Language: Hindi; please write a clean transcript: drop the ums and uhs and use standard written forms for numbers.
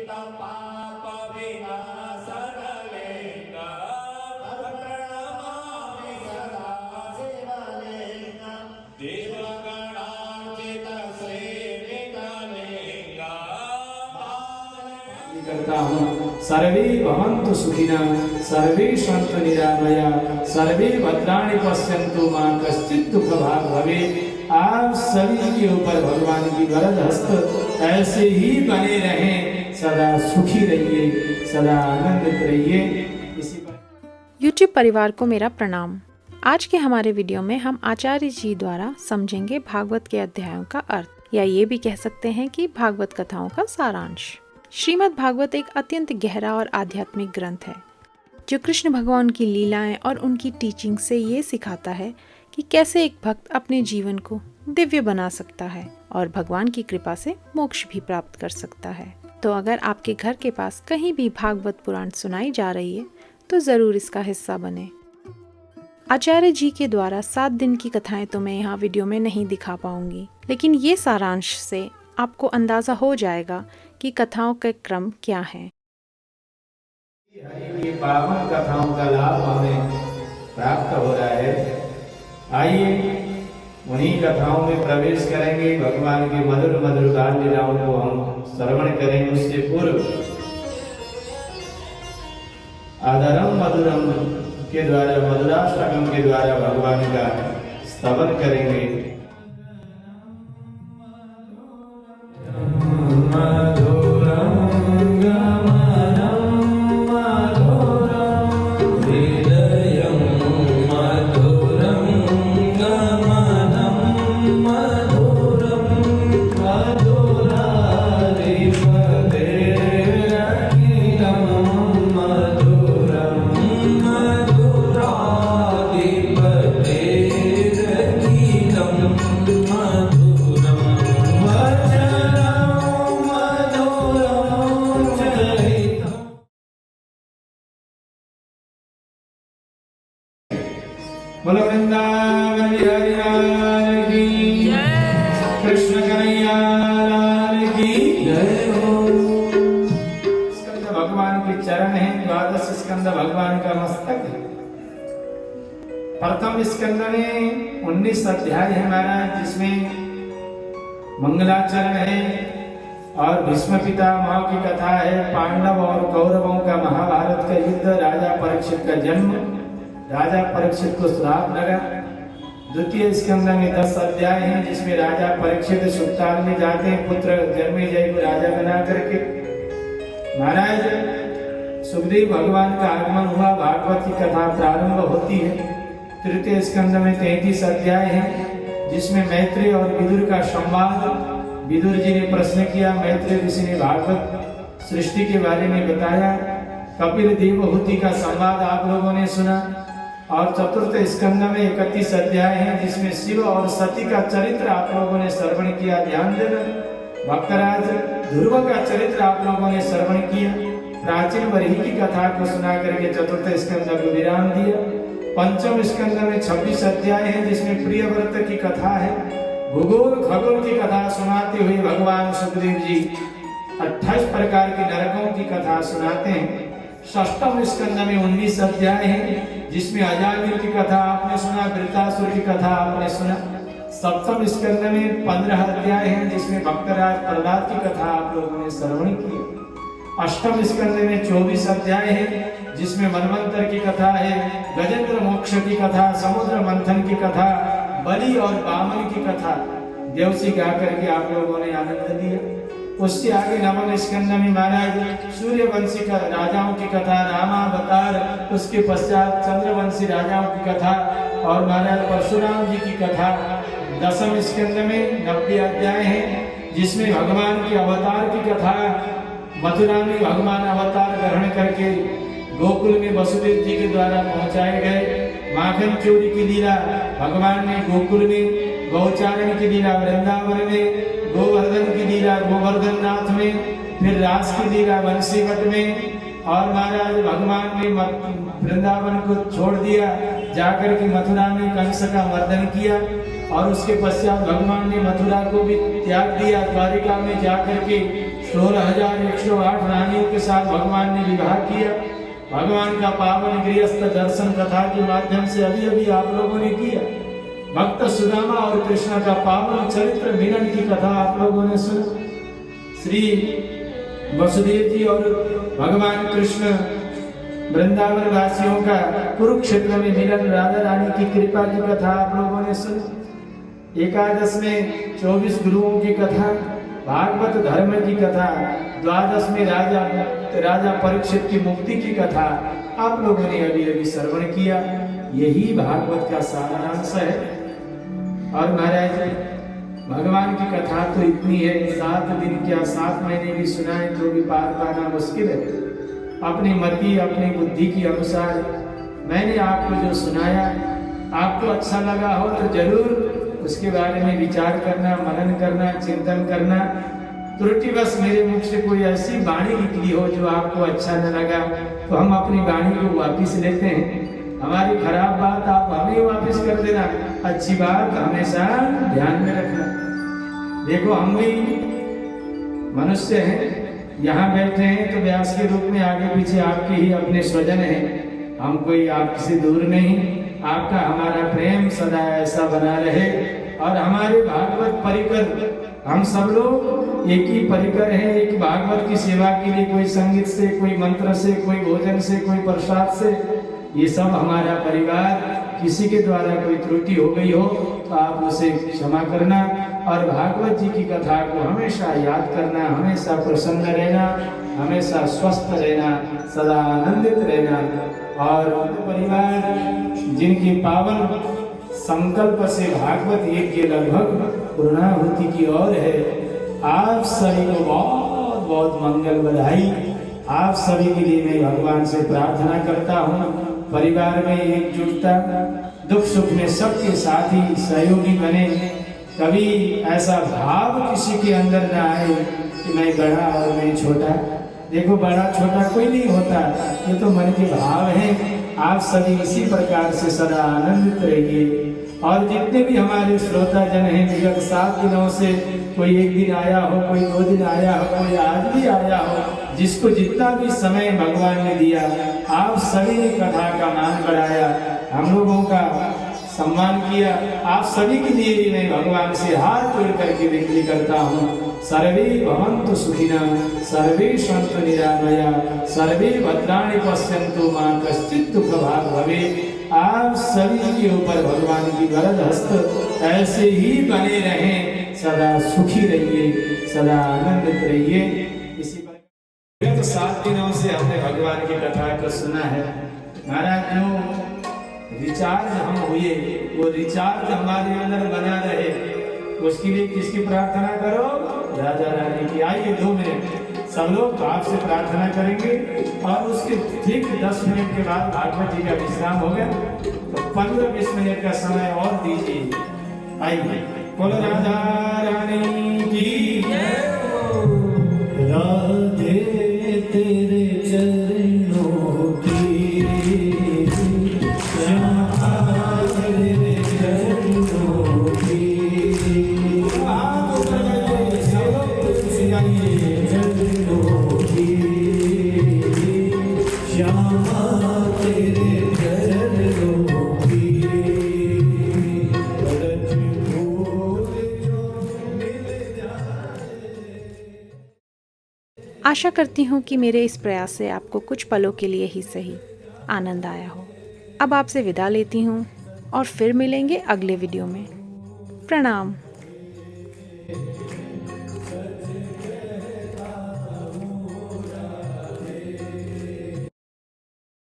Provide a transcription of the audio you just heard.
पाप विनाशनलिंग प्रणमामि सदा शिवलिंगं देवगणार्चित श्रीनिधलिंग करता हूँ। सर्वे भवन्तु सुखिनः, सर्वे सन्तु निरामया, सर्वे भद्राणि पश्यन्तु मा कश्चित् दुःखभाग् भवेत्। आप सभी के ऊपर भगवान की वरद हस्त ऐसे ही बने रहें, सदा सुखी रहिए, सदा आनंदित रहिए। YouTube परिवार को मेरा प्रणाम। आज के हमारे वीडियो में हम आचार्य जी द्वारा समझेंगे भागवत के अध्यायों का अर्थ, या ये भी कह सकते हैं कि भागवत कथाओं का सारांश। श्रीमद् भागवत एक अत्यंत गहरा और आध्यात्मिक ग्रंथ है, जो कृष्ण भगवान की लीलाएं और उनकी टीचिंग से ये सिखाता है कि कैसे एक भक्त अपने जीवन को दिव्य बना सकता है और भगवान की कृपा से मोक्ष भी प्राप्त कर सकता है। तो अगर आपके घर के पास कहीं भी भागवत पुराण सुनाई जा रही है तो जरूर इसका हिस्सा बने। आचार्य जी के द्वारा 7 दिन की कथाएं तो मैं यहाँ वीडियो में नहीं दिखा पाऊंगी, लेकिन ये सारांश से आपको अंदाजा हो जाएगा कि कथाओं का क्रम क्या है। ये पावन कथाओं का लाभ हमें प्राप्त हो रहा है। आइए उन्हीं कथाओं में प्रवेश करेंगे। भगवान के मधुर मधुर गान लीलाओं को हम श्रवण करेंगे। उससे पूर्व आदरम मधुरम के द्वारा, मधुराष्टकम के द्वारा भगवान का स्तवन करेंगे। बोलो वृंदावन बिहारी लाल की जय, कृष्ण कन्हैया लाल की जय हो। स्कंद भगवान के चरण हैं, 12 स्कंद भगवान का मस्तक है। प्रथम स्कंद में 19 अध्याय है महाराज, जिसमें मंगलाचरण है और भीष्म पितामह की कथा है। पांडव और कौरवों का महाभारत का युद्ध, राजा परीक्षित का जन्म, राजा परीक्षित को श्राप लगा। द्वितीय स्कंद में 10 अध्याय हैं, जिसमें राजा परीक्षित सुल्तान में जाते हैं, पुत्र जन्मेजय को राजा बना करके। महाराज सुखदेव भगवान का आगमन हुआ, भागवत की कथा प्रारंभ होती है। तृतीय स्कंद में 33 अध्याय हैं, जिसमें मैत्री और विदुर का संवाद। विदुर जी ने प्रश्न किया, मैत्री ऋषि ने भागवत सृष्टि के बारे में बताया। कपिल देवहूति का संवाद आप लोगों ने सुना। और चतुर्थ स्कंद में 31 अध्याय हैं, जिसमें शिव और सती का चरित्र आप लोगों ने श्रवण किया। ध्यान देना, भक्तराज ध्रुव का चरित्र आप लोगों ने श्रवण किया। प्राचीन वरही की कथा को सुना करके चतुर्थ स्कंद को विराम दिया। पंचम स्कंद में 26 अध्याय हैं, जिसमें प्रियव्रत की कथा है। भूगोल खगोल की कथा सुनाते हुए भगवान सुखदेव जी 28 प्रकार के नरकों की कथा सुनाते हैं। षष्ठम स्कंद में 19 अध्याय हैं, जिसमें अजामिल की कथा आपने सुना, वृत्तासुर की कथा आपने सुना। सप्तम स्कंद में 15 अध्याय हैं, जिसमें भक्तराज प्रहलाद की कथा आप लोगों ने श्रवण की। अष्टम स्कंद में 24 अध्याय हैं, जिसमें मनवंतर की कथा है, गजेंद्र मोक्ष की कथा, समुद्र मंथन की कथा, बलि और बामन की कथा देवसी गा करके आप लोगों ने आनंद लिया। उससे आगे नवम स्कंद में महाराज सूर्यवंशी का राजाओं की कथा, रामावतार, उसके पश्चात चंद्रवंशी राजाओं की कथा और महाराज परशुराम जी की कथा। दसम स्कंद में 90 अध्याय हैं, जिसमें भगवान के अवतार की कथा। मथुरा में भगवान अवतार ग्रहण करके गोकुल में वसुदेव जी के द्वारा पहुंचाए गए। माखन चोरी की लीला भगवान ने गोकुल में, गौचारण की लीला वृंदावन में, गोवर्धन की लीला गोवर्धन नाथ में, फिर रास की लीला बंसीवट में। और महाराज भगवान ने वृंदावन को छोड़ दिया, जाकर के मथुरा में कंस का मर्दन किया। और उसके पश्चात भगवान ने मथुरा को भी त्याग दिया, द्वारिका में जाकर के 16,108 रानियों के साथ भगवान ने विवाह किया। भगवान का पावन गृहस्थ दर्शन कथा के माध्यम से अभी अभी आप लोगों ने किया। भक्त सुदामा और कृष्ण का पावन चरित्र मिलन की कथा आप लोगों ने सुनी। श्री वसुदेव जी और भगवान कृष्ण वृंदावन वासियों का कुरुक्षेत्र में मिलन, राधा रानी की कृपा की कथा आप लोगों ने सुनी। एकादश में 24 गुरुओं की कथा, भागवत धर्म की कथा, द्वादश में राजा परीक्षित की मुक्ति की कथा आप लोगों ने अभी अभी श्रवण किया। यही भागवत का सारांश है। और महाराज भगवान की कथा तो इतनी है, 7 दिन क्या 7 महीने भी सुनाए तो भी पार पाना मुश्किल है। अपनी मति अपनी बुद्धि के अनुसार मैंने आपको जो सुनाया, आपको अच्छा लगा हो तो जरूर उसके बारे में विचार करना, मनन करना, चिंतन करना। त्रुटि बस मेरे मुख से कोई ऐसी वाणी निकली हो जो आपको अच्छा न लगा तो हम अपनी वाणी को वापिस लेते हैं। हमारी खराब बात आप हमें वापस कर देना, अच्छी बात हमेशा ध्यान में रखना। देखो हम भी मनुष्य हैं, यहाँ बैठे हैं तो व्यास के रूप में आगे पीछे आपके ही अपने स्वजन हैं। हम कोई आपसे दूर नहीं। आपका हमारा प्रेम सदा ऐसा बना रहे और हमारे भागवत परिकर, हम सब लोग एक ही परिकर हैं। एक भागवत की सेवा के लिए कोई संगीत से, कोई मंत्र से, कोई भोजन से, कोई प्रसाद से, ये सब हमारा परिवार। किसी के द्वारा कोई त्रुटि हो गई हो तो आप उसे क्षमा करना और भागवत जी की कथा को हमेशा याद करना, हमेशा प्रसन्न रहना, हमेशा स्वस्थ रहना, सदा आनंदित रहना। और परिवार जिनकी पावन संकल्प से भागवत यज्ञ लगभग पूर्णाहुति की ओर है, आप सभी को बहुत बहुत मंगल बधाई। आप सभी के लिए मैं भगवान से प्रार्थना करता हूँ परिवार में एकजुटता, दुख सुख में सबके साथी सहयोगी बने। कभी ऐसा भाव किसी के अंदर ना आए कि मैं बड़ा और मैं छोटा। देखो बड़ा छोटा कोई नहीं होता, ये तो मन के भाव हैं। आप सभी इसी प्रकार से सदा आनंदित रहिए। और जितने भी हमारे श्रोता जन हैं, विगत 7 दिनों से कोई 1 दिन आया हो, कोई 2 दिन आया हो, कोई आज भी आया हो, जिसको जितना भी समय भगवान ने दिया, आप सभी ने कथा का मान बढ़ाया, हम लोगों का सम्मान किया। आप सभी के लिए भी मैं भगवान से हाथ जोड़ करके विनती करता हूँ, सर्वे भवन्तु सुखिनः, सर्वे सन्तु निरामया, सर्वे भद्राणि पश्यन्तु मा कश्चित् दुःखभाग् भवेत्। आप सभी के ऊपर भगवान की वरद हस्त ऐसे ही बने रहें, सदा सुखी रहिए, सदा आनंदित रहिए। इसी पर 7 दिनों से हमने भगवान की कथा को सुना है। महाराज जो रिचार्ज हम हुए, वो रिचार्ज हमारे अंदर बना रहे, उसके लिए किसकी प्रार्थना करो? राजा रानी की। आइए 2 मिनट सब लोग आपसे प्रार्थना करेंगे और उसके ठीक 10 मिनट के बाद भागवत जी का विश्राम हो गया तो 15-20 मिनट का समय और दीजिए। आइए बोलो राधा रानी की राधे तेरे चरणों की, तेरे चरणों की, आशा करती हूँ कि मेरे इस प्रयास से आपको कुछ पलों के लिए ही सही आनंद आया हो। अब आपसे विदा लेती हूँ और फिर मिलेंगे अगले वीडियो में। प्रणाम।